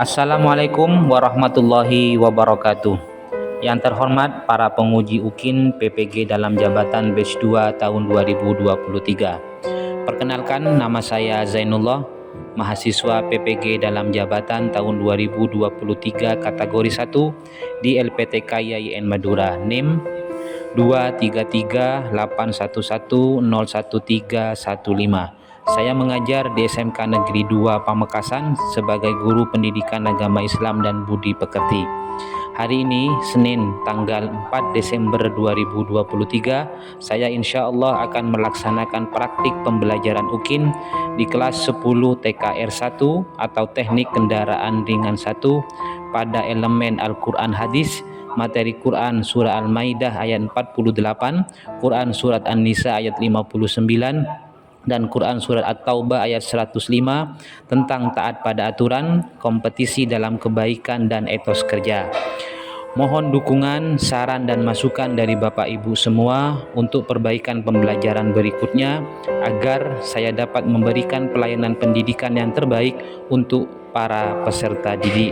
Assalamualaikum warahmatullahi wabarakatuh. Yang terhormat para penguji UKIN PPG dalam jabatan Batch 2 tahun 2023. Perkenalkan, nama saya Zainullah, mahasiswa PPG dalam jabatan tahun 2023 kategori 1 di LPTK YIN Madura, NIM 23381101315. Saya mengajar di SMK Negeri 2 Pamekasan sebagai guru pendidikan agama Islam dan budi pekerti. Hari ini, Senin, tanggal 4 Desember 2023, saya insya Allah akan melaksanakan praktik pembelajaran UKIN di kelas 10 TKR 1 atau Teknik Kendaraan Ringan 1 pada elemen Al-Quran Hadis, materi Quran Surah Al-Maidah ayat 48, Quran Surat An-Nisa ayat 59, dan Quran Surat At-Taubah ayat 105 tentang taat pada aturan, kompetisi dalam kebaikan dan etos kerja. Mohon dukungan, saran dan masukan dari Bapak Ibu semua untuk perbaikan pembelajaran berikutnya agar saya dapat memberikan pelayanan pendidikan yang terbaik untuk para peserta didik.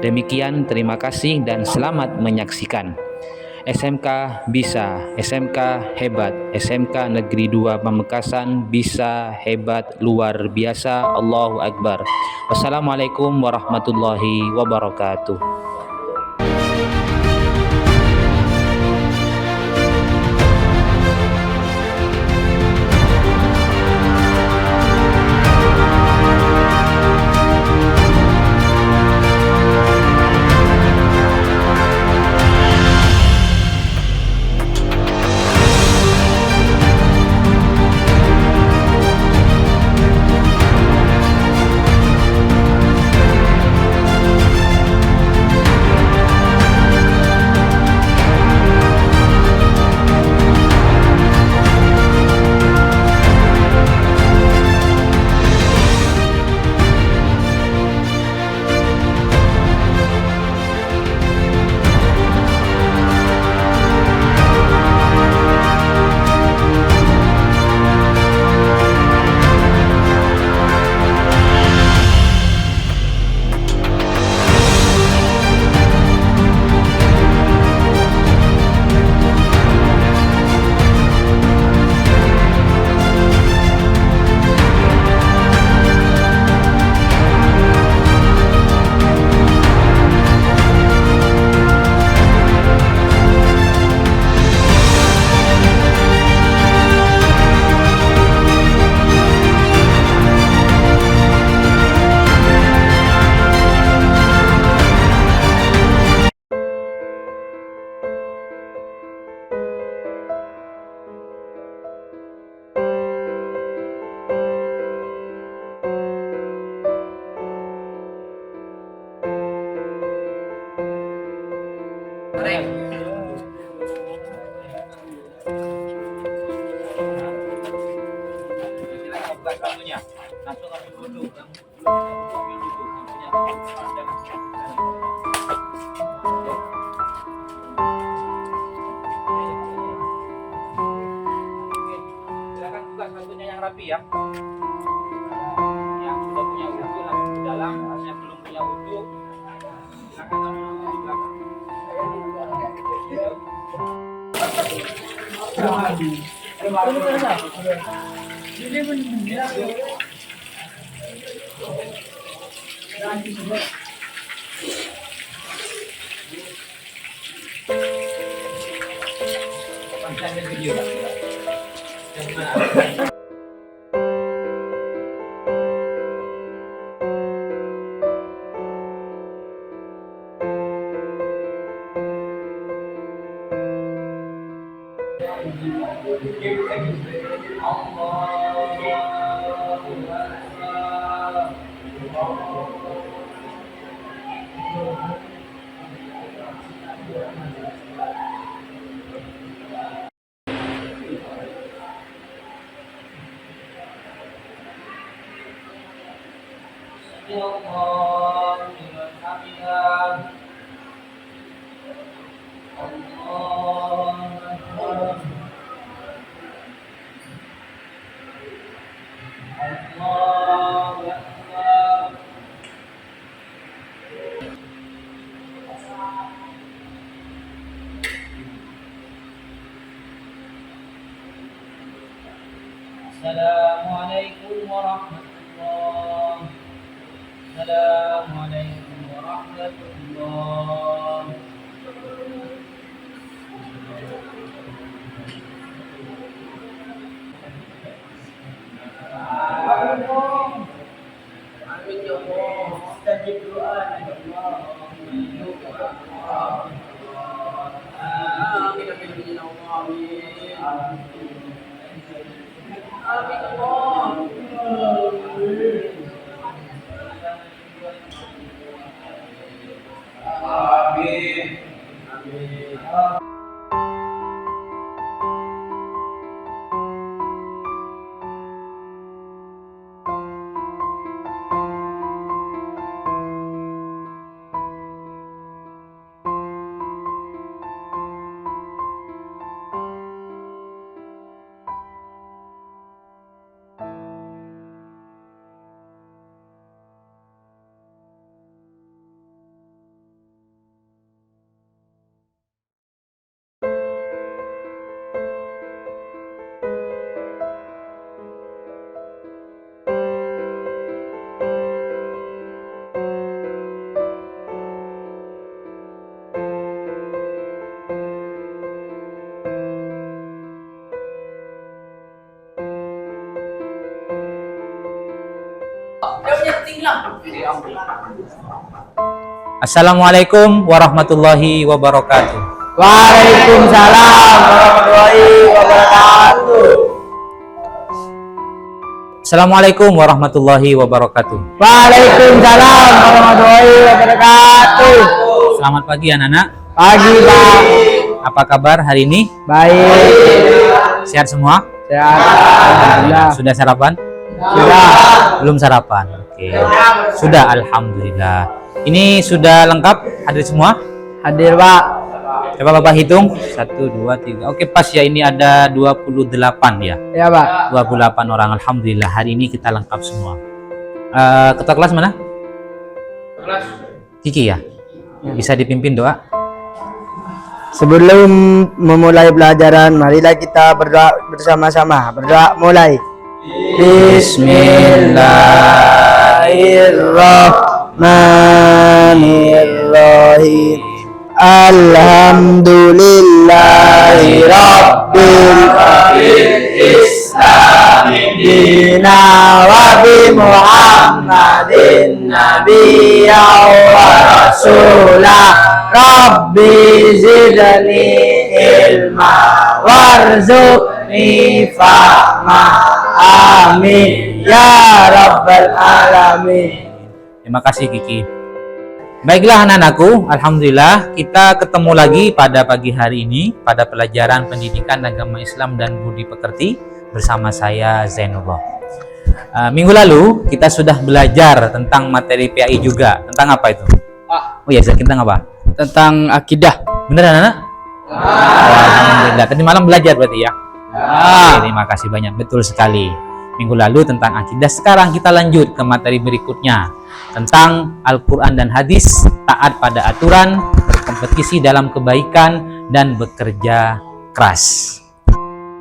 Demikian, terima kasih dan selamat menyaksikan. SMK bisa, SMK hebat, SMK Negeri 2 Pamekasan bisa, hebat, luar biasa. Allahu Akbar. Wassalamualaikum warahmatullahi wabarakatuh. Langsung ambil duduk. Silakan buka satunya yang rapi ya. Yang sudah punya wudhu langsung ke dalam, yang belum punya wudhu silakan langsung di belakang. Assalamualaikum warahmatullahi wabarakatuh. Waalaikumsalam warahmatullahi wabarakatuh. Assalamualaikum warahmatullahi wabarakatuh. Waalaikumsalam warahmatullahi wabarakatuh. Selamat pagi anak-anak. Pagi, Pak. Apa kabar hari ini? Baik. Sehat semua? Sehat. Alhamdulillah. Sudah sarapan? Sudah. Belum sarapan. Oke. Sudah, alhamdulillah. Ini sudah lengkap hadir semua? Hadir, Pak. Coba Bapak hitung. 1 2 3. Oke, pas ya, ini ada 28 ya. Ya, Pak. 28 orang. Alhamdulillah hari ini kita lengkap semua. Ketua kelas mana? Kelas Kiki ya? Bisa dipimpin doa? Sebelum memulai pelajaran, marilah kita berdoa bersama-sama. Berdoa mulai. Bismillahirrahmanirrahim. Alhamdulillahi Rabbil Dina wa bi Muhammadin nabiyya wa rasulah. Rabbi zidni ilma warzuqni fahma. Amin ya rabbal alamin. Terima kasih Kiki. Baiklah anak-anakku, alhamdulillah kita ketemu lagi pada pagi hari ini pada pelajaran pendidikan agama Islam dan budi pekerti bersama saya Zainullah. Minggu lalu kita sudah belajar tentang materi PAI juga. Tentang apa itu? Oh ya, tentang apa? Tentang akidah. Bener anak-anak? Alhamdulillah. Tadi malam belajar berarti ya? Oke, terima kasih banyak. Betul sekali. Minggu lalu tentang akidah. Sekarang kita lanjut ke materi berikutnya tentang Al-Quran dan hadis, taat pada aturan, berkompetisi dalam kebaikan, dan bekerja keras.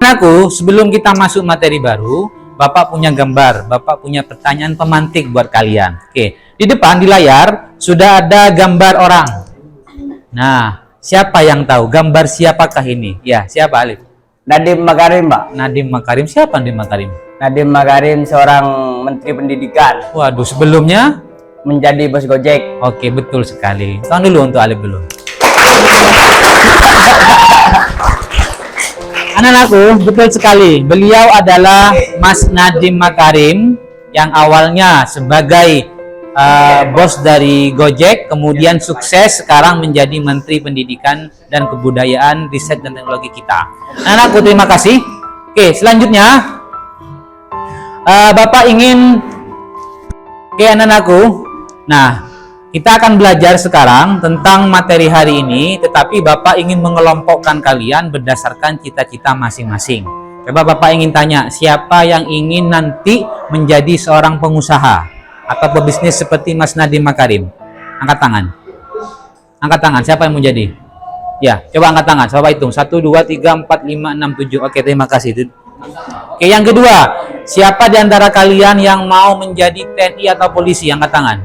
Anakku, sebelum kita masuk materi baru, Bapak punya gambar, Bapak punya pertanyaan pemantik buat kalian. Oke, di depan di layar sudah ada gambar orang. Nah, siapa yang tahu gambar siapakah ini? Ya, siapa Alif? Nadiem Makarim, Pak. Nadiem Makarim. Siapa Nadiem Makarim? Nadiem Makarim seorang menteri pendidikan, Waduh, sebelumnya? menjadi bos Gojek. Oke, betul sekali. Tahan dulu untuk Alif dulu. Anak-anakku, betul sekali. Beliau adalah Mas Nadiem Makarim yang awalnya sebagai bos dari Gojek, kemudian sukses sekarang menjadi Menteri Pendidikan dan Kebudayaan, Riset dan Teknologi kita. Anak-anakku, terima kasih. Oke, selanjutnya Bapak ingin, oke anak-anakku, nah kita akan belajar sekarang tentang materi hari ini, tetapi Bapak ingin mengelompokkan kalian berdasarkan cita-cita masing-masing. Coba Bapak ingin tanya, siapa yang ingin nanti menjadi seorang pengusaha atau pebisnis seperti Mas Nadiem Makarim? Angkat tangan. Angkat tangan, siapa yang mau jadi? Ya, coba angkat tangan, coba hitung. 1, 2, 3, 4, 5, 6, 7. Oke, terima kasih. Oke, yang kedua, Siapa di antara kalian yang mau menjadi TNI atau polisi? Angkat tangan.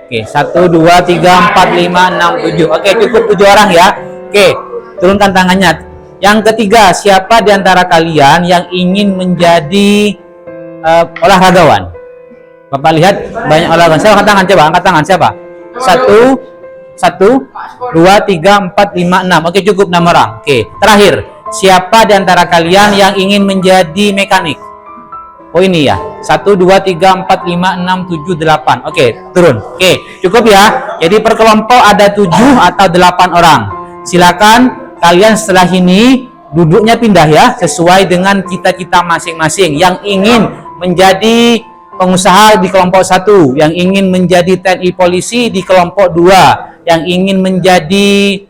Oke, 1, 2, 3, 4, 5, 6, 7. Oke, cukup 7 orang ya. Oke, turunkan tangannya. Yang ketiga, siapa di antara kalian yang ingin menjadi olahragawan? Bapak lihat banyak olahragawan. Saya angkat tangan, coba angkat tangan siapa? 1, 2, 3, 4, 5, 6. Oke, cukup 6 orang. Oke, terakhir, siapa di antara kalian yang ingin menjadi mekanik? Oh ini ya, 1, 2, 3, 4, 5, 6, 7, 8. Oke, turun. Oke, cukup ya. Jadi per kelompok ada 7 atau 8 orang. Silakan kalian setelah ini duduknya pindah ya, sesuai dengan cita-cita masing-masing. Yang ingin menjadi pengusaha di kelompok 1, yang ingin menjadi TNI polisi di kelompok 2, yang ingin menjadi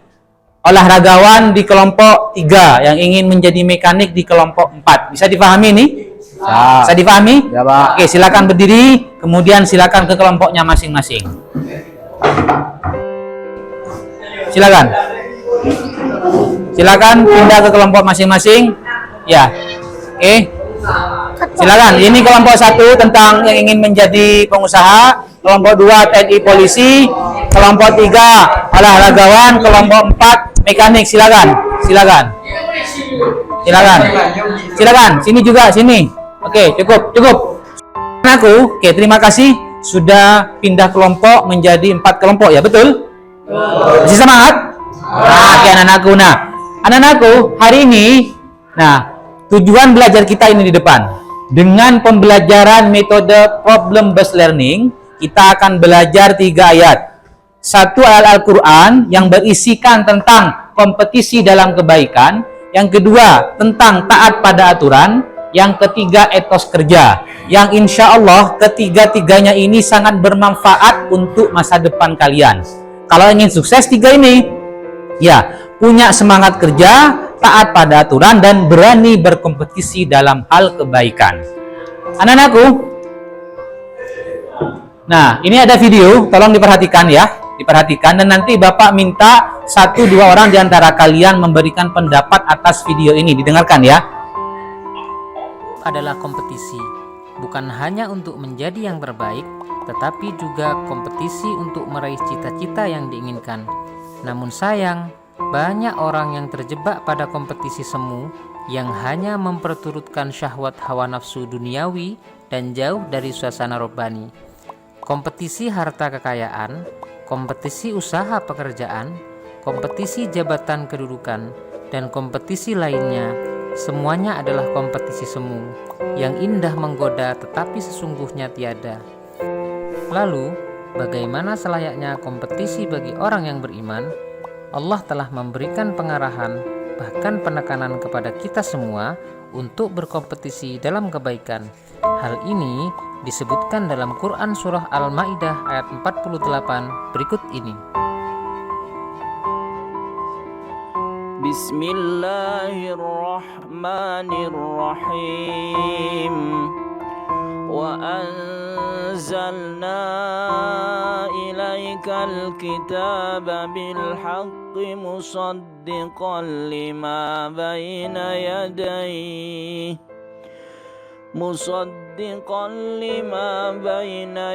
olahragawan di kelompok 3, yang ingin menjadi mekanik di kelompok 4. Bisa dipahami nih? Bisa dipahami? Ya, Pak. Oke, silakan berdiri, kemudian silakan ke kelompoknya masing-masing. Silakan. Silakan pindah ke kelompok masing-masing. Ya. Oke. Silakan. Ini kelompok 1 tentang yang ingin menjadi pengusaha, kelompok 2 TNI polisi, kelompok 3 olahragawan, kelompok 4 mekanik. Silakan. Silakan. Silakan. Silakan. Sini juga, sini. Oke, cukup. Anakku, oke, terima kasih sudah pindah kelompok menjadi 4 kelompok ya, betul? Masih semangat? Oke, anak-anakku. Nah, anak-anakku, hari ini, tujuan belajar kita ini di depan. Dengan pembelajaran metode problem based learning, kita akan belajar 3 ayat. 1 ayat Al-Quran yang berisikan tentang kompetisi dalam kebaikan. Yang kedua, tentang taat pada aturan. Yang ketiga, etos kerja. Yang insya Allah ketiga-tiganya ini sangat bermanfaat untuk masa depan kalian. Kalau ingin sukses 3 ini, ya, punya semangat kerja, taat pada aturan, dan berani berkompetisi dalam hal kebaikan. Anak-anakku, nah ini ada video, tolong diperhatikan ya, diperhatikan, dan nanti Bapak minta 1-2 orang di antara kalian memberikan pendapat atas video ini, didengarkan ya. Adalah kompetisi, bukan hanya untuk menjadi yang terbaik, tetapi juga kompetisi untuk meraih cita-cita yang diinginkan. Namun sayang, banyak orang yang terjebak pada kompetisi semu yang hanya memperturutkan syahwat hawa nafsu duniawi dan jauh dari suasana robbani. Kompetisi harta kekayaan, kompetisi usaha pekerjaan, kompetisi jabatan kedudukan, dan kompetisi lainnya, semuanya adalah kompetisi semu yang indah menggoda tetapi sesungguhnya tiada. Lalu, bagaimana selayaknya kompetisi bagi orang yang beriman? Allah telah memberikan pengarahan, bahkan penekanan kepada kita semua untuk berkompetisi dalam kebaikan. Hal ini disebutkan dalam Quran Surah Al-Ma'idah ayat 48 berikut ini. Bismillahirrahmanirrahim. Wa anzalna ilaikal kitaba bil haqqi musaddiqan lima baina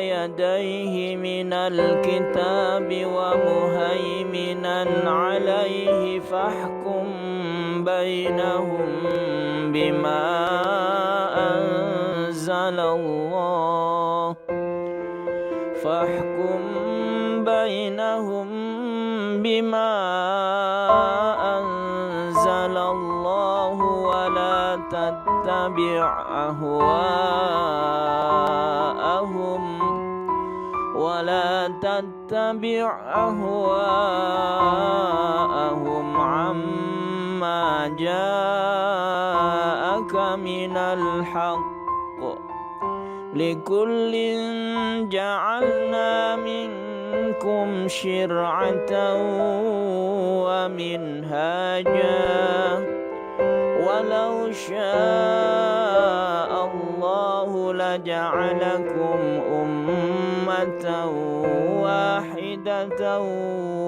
yadayhi minal kitabi wa muhaiminan alaihi fahkum bainahum bima anzalallah wa la tattabi' ahwa'ahum amma ja'aka minal haqq likullin ja'alna minkum syir'atan wa minhaja walau sya'allahu laja'alakum ummatan wahidatan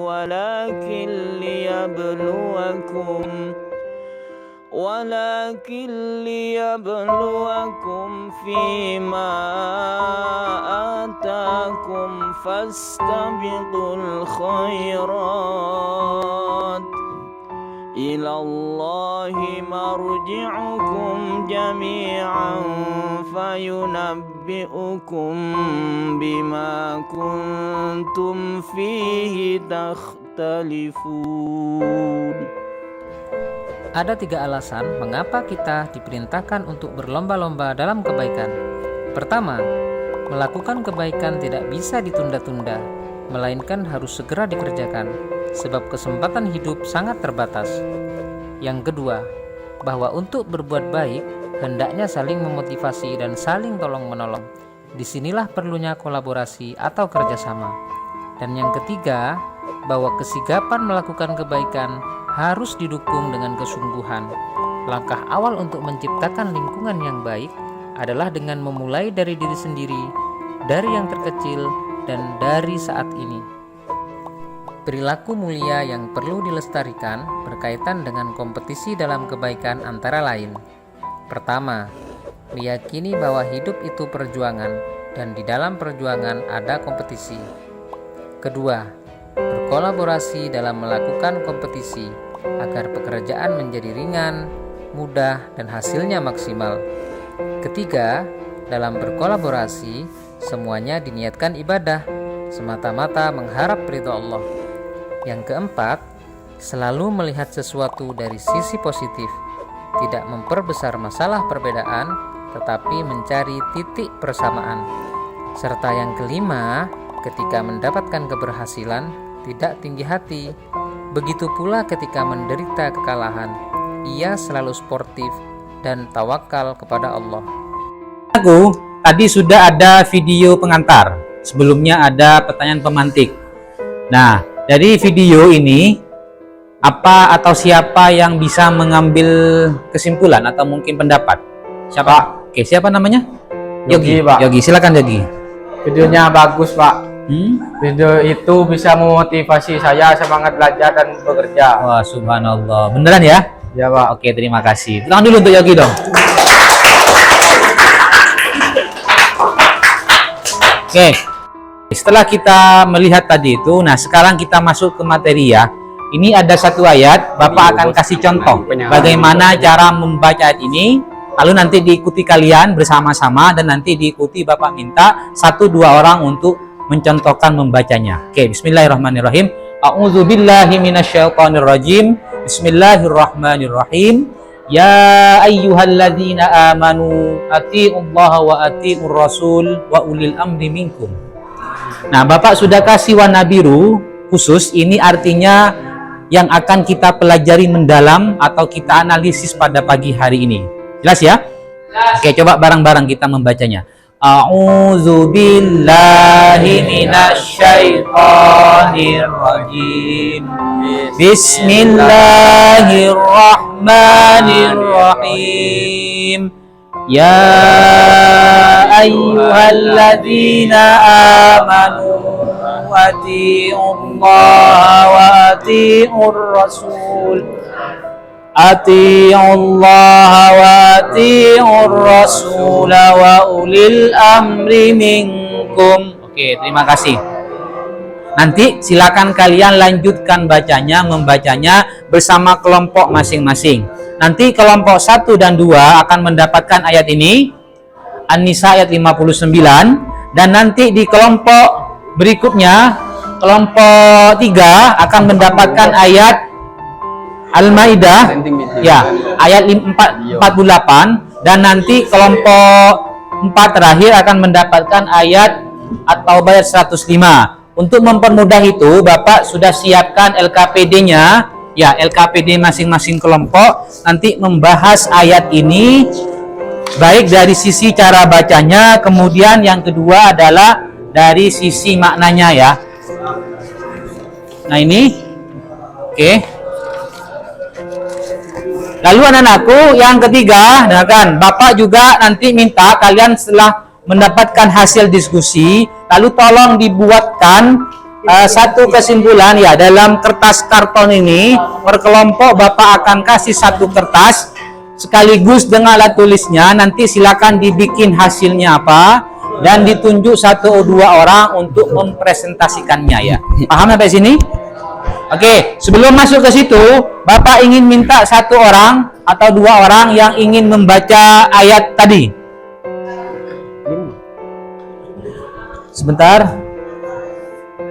walakin liyabluwakum ولكن ليبلوكم فيما آتاكم فاستبقوا الخيرات إلى الله مرجعكم جميعا فينبئكم بما كنتم فيه تختلفون. Ada 3 alasan mengapa kita diperintahkan untuk berlomba-lomba dalam kebaikan. Pertama, melakukan kebaikan tidak bisa ditunda-tunda, melainkan harus segera dikerjakan, sebab kesempatan hidup sangat terbatas. Yang kedua, bahwa untuk berbuat baik, hendaknya saling memotivasi dan saling tolong-menolong. Disinilah perlunya kolaborasi atau kerjasama. Dan yang ketiga, bahwa kesigapan melakukan kebaikan harus didukung dengan kesungguhan. Langkah awal untuk menciptakan lingkungan yang baik adalah dengan memulai dari diri sendiri, dari yang terkecil, dan dari saat ini. Perilaku mulia yang perlu dilestarikan berkaitan dengan kompetisi dalam kebaikan antara lain. Pertama, meyakini bahwa hidup itu perjuangan dan di dalam perjuangan ada kompetisi. Kedua, berkolaborasi dalam melakukan kompetisi agar pekerjaan menjadi ringan, mudah, dan hasilnya maksimal. Ketiga, dalam berkolaborasi semuanya diniatkan ibadah, semata-mata mengharap ridho Allah. Yang keempat, selalu melihat sesuatu dari sisi positif, tidak memperbesar masalah perbedaan, tetapi mencari titik persamaan. Serta yang kelima, ketika mendapatkan keberhasilan, tidak tinggi hati. Begitu pula ketika menderita kekalahan, ia selalu sportif dan tawakal kepada Allah. Aku tadi sudah ada video pengantar. Sebelumnya ada pertanyaan pemantik. Nah, dari video ini apa atau siapa yang bisa mengambil kesimpulan atau mungkin pendapat? Siapa? Oke, siapa namanya? Yogi, Pak. Yogi, silakan Yogi. Videonya bagus, Pak. Video itu bisa memotivasi saya semangat belajar dan bekerja. Wah, subhanallah. Beneran ya? Ya, Pak. Oke, terima kasih. Tangan dulu untuk Yogi dong. Oke. Setelah kita melihat tadi itu, nah sekarang kita masuk ke materi ya. Ini ada satu ayat, Bapak akan kasih contoh bagaimana cara membaca ayat ini. Lalu nanti diikuti kalian bersama-sama dan nanti diikuti Bapak minta 1-2 orang untuk mencontohkan membacanya. Oke, bismillahirrahmanirrahim. A'udzubillahi minasyaitonirrajim. Bismillahirrahmanirrahim. Ya ayyuhalladzina amanu atiiullaha wa atiiur rasul wa ulil amri minkum. Nah, Bapak sudah kasih warna biru khusus, ini artinya yang akan kita pelajari mendalam atau kita analisis pada pagi hari ini. Jelas ya? Oke, coba bareng-barang kita membacanya. A'udzu billahi minasyaitonir rajim. Bismillahirrahmanirrahim. Ya ayyuhalladzina amanu atiiullaha wa atiiur rasul. Atiiullaha wa atiiur rasul wa ulil amri minkum. Oke, terima kasih. Nanti silakan kalian lanjutkan membacanya bersama kelompok masing-masing. Nanti kelompok 1 dan 2 akan mendapatkan ayat ini, An-Nisa ayat 59, dan nanti di kelompok berikutnya, kelompok 3 akan mendapatkan ayat Al-Maidah ya, ayat 48, dan nanti kelompok 4 terakhir akan mendapatkan ayat At-Taubah ayat 105. Untuk mempermudah itu, Bapak sudah siapkan LKPD-nya, ya, LKPD masing-masing kelompok nanti membahas ayat ini baik dari sisi cara bacanya, kemudian yang kedua adalah dari sisi maknanya ya. Nah, ini oke. Lalu anak-anakku yang ketiga, nah kan, Bapak juga nanti minta kalian setelah mendapatkan hasil diskusi, lalu tolong dibuatkan satu kesimpulan ya dalam kertas karton ini. Per kelompok Bapak akan kasih satu kertas, sekaligus dengan alat tulisnya. Nanti silakan dibikin hasilnya apa dan ditunjuk 1 atau 2 orang untuk mempresentasikannya ya. Paham sampai sini? Oke, sebelum masuk ke situ, Bapak ingin minta 1 orang atau 2 orang yang ingin membaca ayat tadi. Sebentar.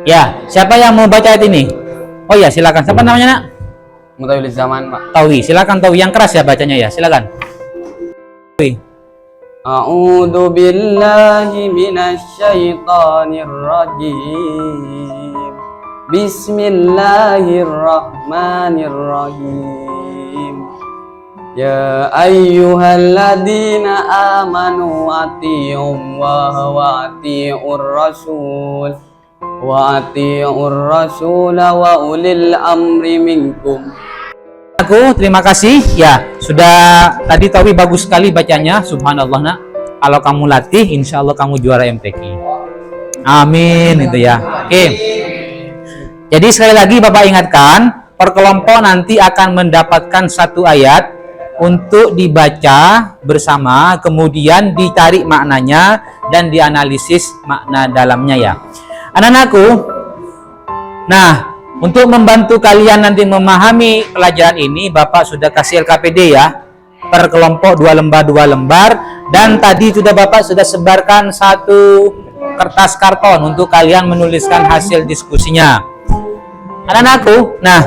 Ya, siapa yang mau baca ayat ini? Oh ya, silakan. Siapa namanya, Nak? Mutawil zaman, Pak. Tawi, silakan Tawi, yang keras ya bacanya ya, silakan. Tawi. A'udzu billahi minasy syaithanir rajim. Bismillahirrahmanirrahim. Ya ayyuhalladzina amanu atii'ullaha wa atii'ur rasul wa atii'ur rasula wa ulil amri minkum. Aku terima kasih ya, sudah tadi Tawi bagus sekali bacanya, subhanallah Nak. Kalau kamu latih insya Allah kamu juara MTQ. Amin itu ya. Oke. Jadi sekali lagi Bapak ingatkan, per kelompok nanti akan mendapatkan 1 ayat untuk dibaca bersama, kemudian dicari maknanya dan dianalisis makna dalamnya ya. Anak-anakku, nah untuk membantu kalian nanti memahami pelajaran ini, Bapak sudah kasih LKPD ya, per kelompok 2 lembar, dan tadi Bapak sudah sebarkan 1 kertas karton untuk kalian menuliskan hasil diskusinya. Anak-anakku, nah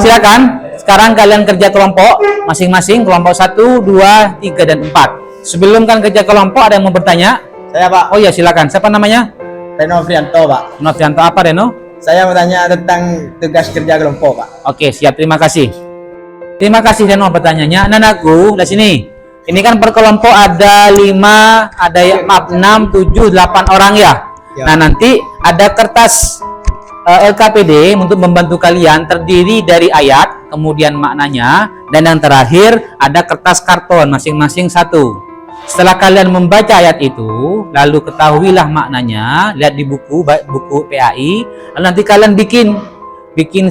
silakan sekarang kalian kerja kelompok masing-masing, kelompok 1, 2, 3, dan 4. Sebelum kan kerja kelompok, ada yang mau bertanya? Saya Pak, Oh ya, silakan. Siapa namanya? Reno Frianto Pak. Novianto. Apa Reno? Saya mau tanya tentang tugas kerja kelompok Pak. Oke, siap. Terima kasih. Terima kasih Reno pertanyaannya. Anak-anakku, di sini. Ini kan per kelompok ada 5, ada 6, 7, 8 orang ya. Nah, nanti ada kertas LKPD untuk membantu kalian, terdiri dari ayat, kemudian maknanya, dan yang terakhir ada kertas karton masing-masing 1. Setelah kalian membaca ayat itu, lalu ketahuilah maknanya, lihat di buku PAI, lalu nanti kalian bikin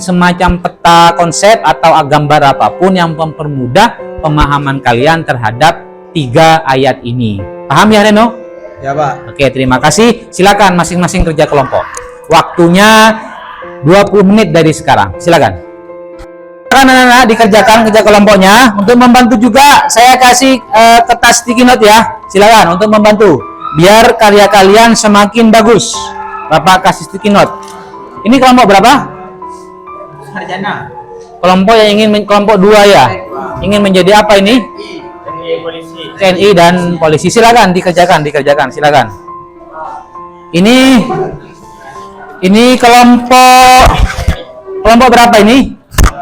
semacam peta konsep atau gambar apapun yang mempermudah pemahaman kalian terhadap 3 ayat ini. Paham ya Reno? Ya Pak. Oke, terima kasih. Silakan masing-masing kerja kelompok. Waktunya 20 menit dari sekarang. Silakan. Anak-anak dikerjakan kerja kelompoknya. Untuk membantu juga saya kasih kertas sticky note ya. Silakan untuk membantu biar karya kalian semakin bagus. Bapak kasih sticky note. Ini kelompok berapa? Sarjana. Kelompok yang ingin kelompok 2 ya. Ingin menjadi apa ini? TNI dan polisi. Silakan dikerjakan silakan. Ini kelompok berapa ini?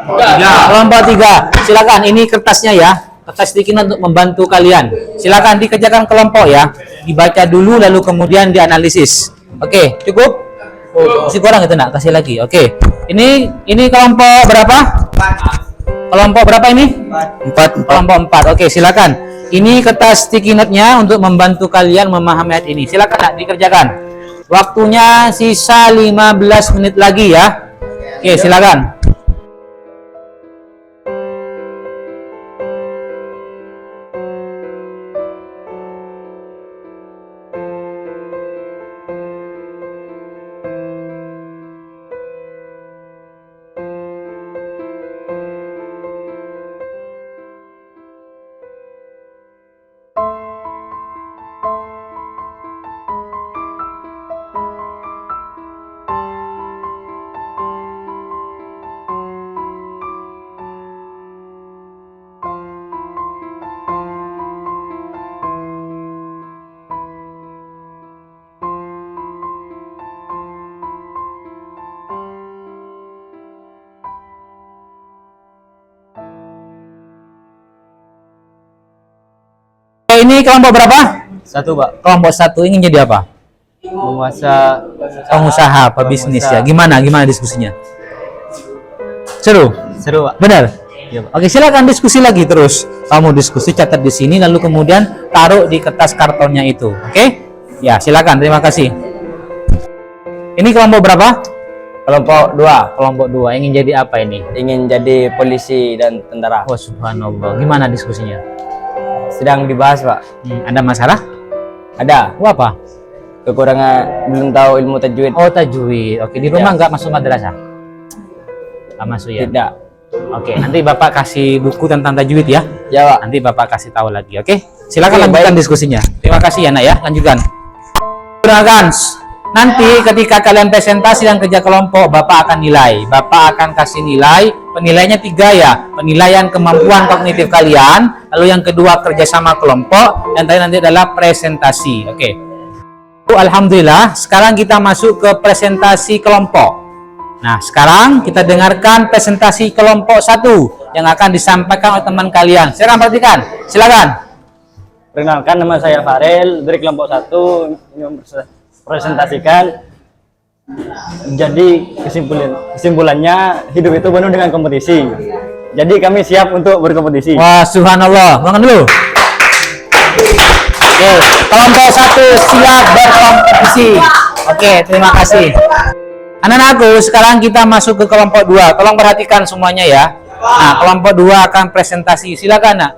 3. Kelompok 3. Silakan, ini kertasnya ya. Kertas sticky note untuk membantu kalian. Silakan dikerjakan kelompok ya. Dibaca dulu lalu kemudian dianalisis. Oke, cukup? Masih kurang itu Nak, kasih lagi. Oke. Ini kelompok berapa? 4. Kelompok berapa ini? 4. Kelompok 4. Oke, silakan. Ini kertas sticky note-nya untuk membantu kalian memahami ayat ini. Silakan Nak, dikerjakan. Waktunya sisa 15 menit lagi ya. Oke, silakan. Ini kelompok berapa? 1 Pak. Kelompok 1 ingin jadi apa? Pengusaha, pebisnis ya. Gimana diskusinya? Seru Pak. Benar? Iya Pak. Oke, silakan diskusi lagi terus. Kamu diskusi, catat di sini lalu kemudian taruh di kertas kartonnya itu. Oke? Ya, silakan. Terima kasih. Ini kelompok berapa? Kelompok 2 Kelompok 2 ingin jadi apa ini? ingin jadi polisi dan tentara. Oh subhanallah. Gimana diskusinya? Sedang dibahas, Pak. Ada masalah? Ada Oh, apa? kekurangan, belum tahu ilmu tajwid. Oh tajwid. Oke, di rumah nggak masuk madrasah? Nggak masuk ya? Tidak. Oke, nanti Bapak kasih buku tentang tajwid ya. Ya, Pak. Nanti Bapak kasih tahu lagi, oke? Silakan Oke, lanjutkan baik. diskusinya. Terima kasih ya, Nak ya. Lanjutkan. Silakan. Nanti ketika kalian presentasi dan kerja kelompok, Bapak akan nilai. Bapak akan kasih nilai. Penilaiannya 3 ya. Penilaian kemampuan kognitif kalian. Lalu yang kedua kerjasama kelompok. Dan tadi nanti adalah presentasi. Oke. Alhamdulillah. Sekarang kita masuk ke presentasi kelompok. Nah, sekarang kita dengarkan presentasi kelompok 1 yang akan disampaikan oleh teman kalian. Silakan perhatikan. Silakan. Perkenalkan, nama saya Farel dari kelompok 1 yang presentasikan. Jadi kesimpulannya hidup itu penuh dengan kompetisi. Jadi kami siap untuk berkompetisi. Wah, subhanallah. Bangun dulu. Oke, kelompok 1 siap berkompetisi. Oke, terima kasih. Anak-anakku, sekarang kita masuk ke kelompok 2. Tolong perhatikan semuanya ya. Nah, kelompok 2 akan presentasi. Silakan, Nak.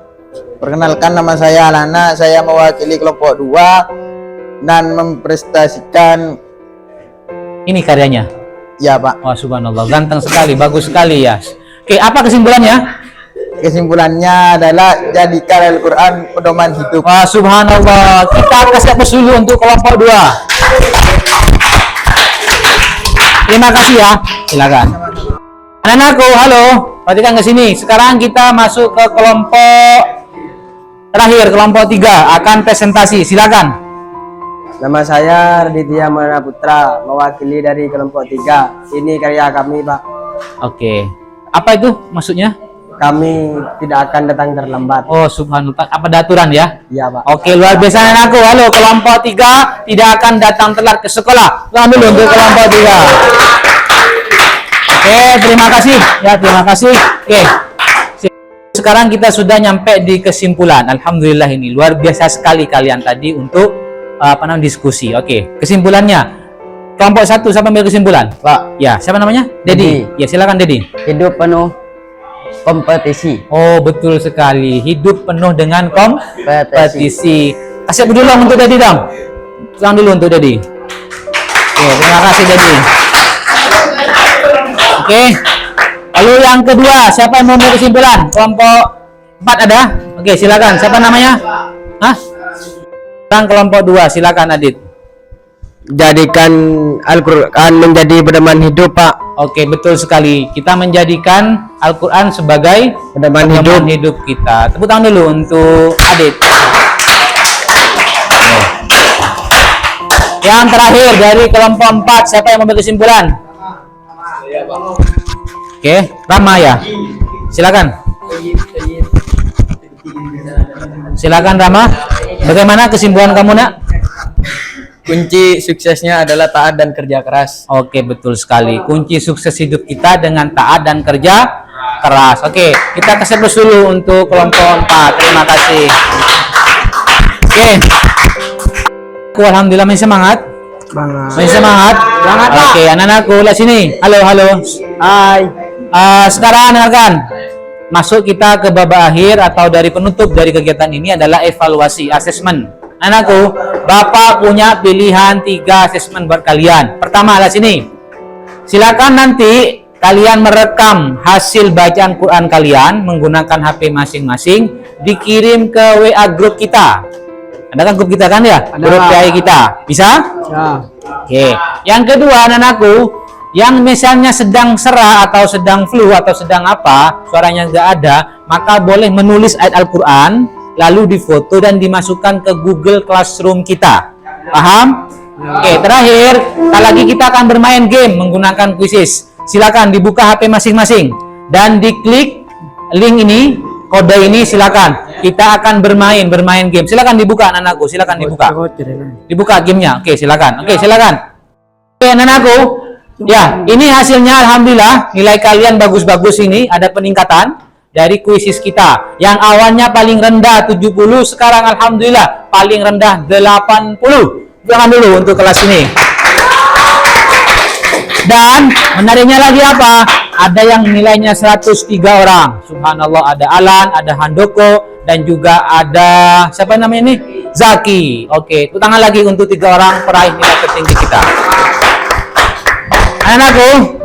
Perkenalkan, nama saya Alana. Saya mewakili kelompok 2 dan mempresentasikan. Ini karyanya. Ya, Pak. Wah, subhanallah. Ganteng sekali, bagus sekali ya. Oke, apa kesimpulannya? Kesimpulannya adalah jadikan Al-Quran pedoman hidup. Wah, subhanallah. Kita kasih aplaus dulu untuk kelompok 2. Terima kasih ya. Silakan. Anak-anakku, halo. Perhatikan ke sini. Sekarang kita masuk ke kelompok terakhir, kelompok 3 akan presentasi. Silakan. Nama saya Raditya Mana Putra, mewakili dari kelompok 3. Ini karya kami, Pak. Oke. Apa itu maksudnya? Kami tidak akan datang terlambat. Oh, subhanallah. Apa ada aturan ya? Ya, Pak. Oke, luar biasa anakku. Halo, kelompok 3 tidak akan datang telat ke sekolah. Selamat dulu untuk kelompok 3. Oke, terima kasih. Ya, terima kasih. Oke. Sekarang kita sudah nyampe di kesimpulan. Alhamdulillah ini luar biasa sekali kalian tadi untuk diskusi. Oke, kesimpulannya. Kelompok 1 siapa ambil kesimpulan? Pak, Ya, siapa namanya? Dedi. Ya, silakan Dedi. hidup penuh kompetisi. Oh, betul sekali. Hidup penuh dengan kompetisi. Kasih dulu dong untuk Dedi dong. Pulang dulu untuk Dedi. Oke, terima kasih Dedi. Oke. Lalu yang kedua, siapa yang mau ambil kesimpulan? Kelompok 4 ada? Oke, silakan. Siapa namanya? Hah? Sekarang kelompok 2, silakan Adit. Jadikan Al-Quran menjadi pedoman hidup, Pak. Oke, betul sekali. Kita menjadikan Al-Quran sebagai Pedoman hidup kita. Tepuk tangan dulu untuk Adit. Yang terakhir dari kelompok 4, siapa yang membuat kesimpulan? Oke, Rama ya. Silakan. Silakan Rama. Bagaimana kesimpulan kamu, Nak? Kunci suksesnya adalah taat dan kerja keras. Oke, betul sekali. Kunci sukses hidup kita dengan taat dan kerja keras. Oke, kita kasih aplaus dulu untuk kelompok 4. Terima kasih. Oke. Alhamdulillah masih semangat. Masih semangat. Oke, anak-anakku lihat sini. Halo, halo. Hai. Sekarang dengarkan. Masuk kita ke babak akhir atau dari penutup dari kegiatan ini adalah evaluasi, asesmen. Anakku, Bapak punya pilihan 3 asesmen buat kalian. Pertama, lihat sini. Silakan nanti kalian merekam hasil bacaan Quran kalian menggunakan HP masing-masing, dikirim ke WA grup kita. Ada kan grup kita kan ya? Grup PI kita. Bisa? Ya. Oke. Yang kedua, anakku, yang misalnya sedang serah atau sedang flu atau sedang apa, suaranya nggak ada, maka boleh menulis ayat Al-Quran, lalu difoto dan dimasukkan ke Google Classroom kita. Paham? Oke, terakhir, kali lagi kita akan bermain game menggunakan quizzes. Silakan dibuka HP masing-masing dan diklik link ini, kode ini, silakan. Kita akan bermain game. Silakan dibuka anak-anakku, silakan dibuka. Dibuka gamenya. Oke, silakan. Oke, silakan. Oke, anak-anakku. Ya, ini hasilnya alhamdulillah. Nilai kalian bagus-bagus ini, ada peningkatan dari kuisis kita. Yang awalnya paling rendah 70, sekarang alhamdulillah paling rendah 80. Jangan dulu untuk kelas ini. Dan menariknya lagi apa? Ada yang nilainya 103 orang. Subhanallah, ada Alan, ada Handoko, dan juga ada siapa namanya ini? Zaki. Oke, tepuk tangan lagi untuk 3 orang peraih nilai tertinggi kita. Anak-anakku,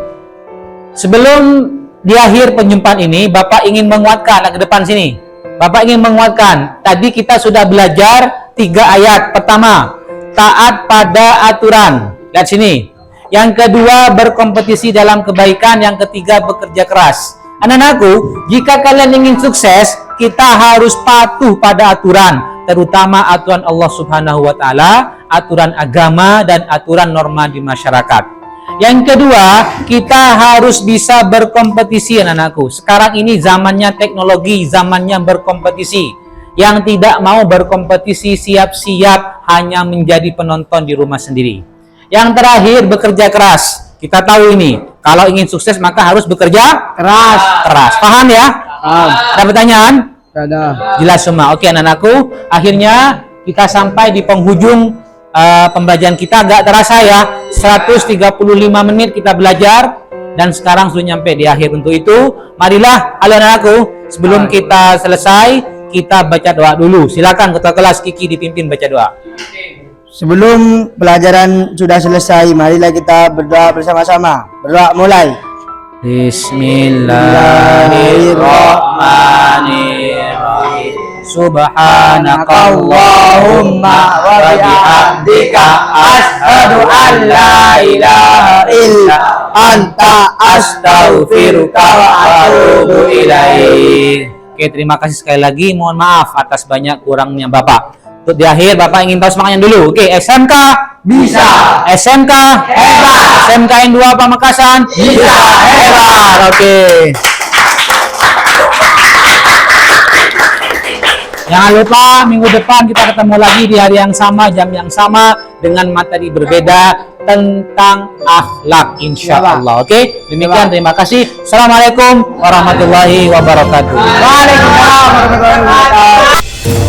sebelum di akhir penjumpaan ini, Bapak ingin menguatkan ke depan sini. Bapak ingin menguatkan. Tadi kita sudah belajar 3 ayat. Pertama, taat pada aturan. Lihat sini. Yang kedua, berkompetisi dalam kebaikan. Yang ketiga, bekerja keras. Anak-anakku, jika kalian ingin sukses, kita harus patuh pada aturan, terutama aturan Allah Subhanahu wa taala, aturan agama dan aturan norma di masyarakat. Yang kedua, kita harus bisa berkompetisi, anak-anakku. Sekarang ini zamannya teknologi, zamannya berkompetisi. Yang tidak mau berkompetisi siap-siap hanya menjadi penonton di rumah sendiri. Yang terakhir, bekerja keras. Kita tahu ini, kalau ingin sukses maka harus bekerja keras. Paham ya? Ada pertanyaan? Ada. Jelas semua. Oke, anak-anakku, akhirnya kita sampai di penghujung pembelajaran kita. Agak terasa ya, 135 menit kita belajar dan sekarang sudah nyampe di akhir. Untuk itu, marilah anak-anakku, sebelum kita selesai, kita baca doa dulu. Silakan ketua kelas Kiki dipimpin baca doa. Sebelum pelajaran sudah selesai, marilah kita berdoa bersama-sama. Berdoa mulai. Bismillahirrahmanirrahim. Subhanakallahumma wa bihamdika asyhadu an la ilaha illa anta astaghfiruka wa atubu ilaik. Oke, terima kasih sekali lagi. Mohon maaf atas banyak kurangnya Bapak. Untuk di akhir Bapak ingin tahu semangatnya dulu. Oke, SMK bisa. SMK hebat. SMK N2 Pamekasan bisa hebat. Oke. Jangan lupa minggu depan kita ketemu lagi di hari yang sama, jam yang sama, dengan materi berbeda tentang akhlak, insya Allah. Oke, demikian, terima kasih. Assalamualaikum warahmatullahi wabarakatuh. Waalaikumsalam warahmatullahi wabarakatuh.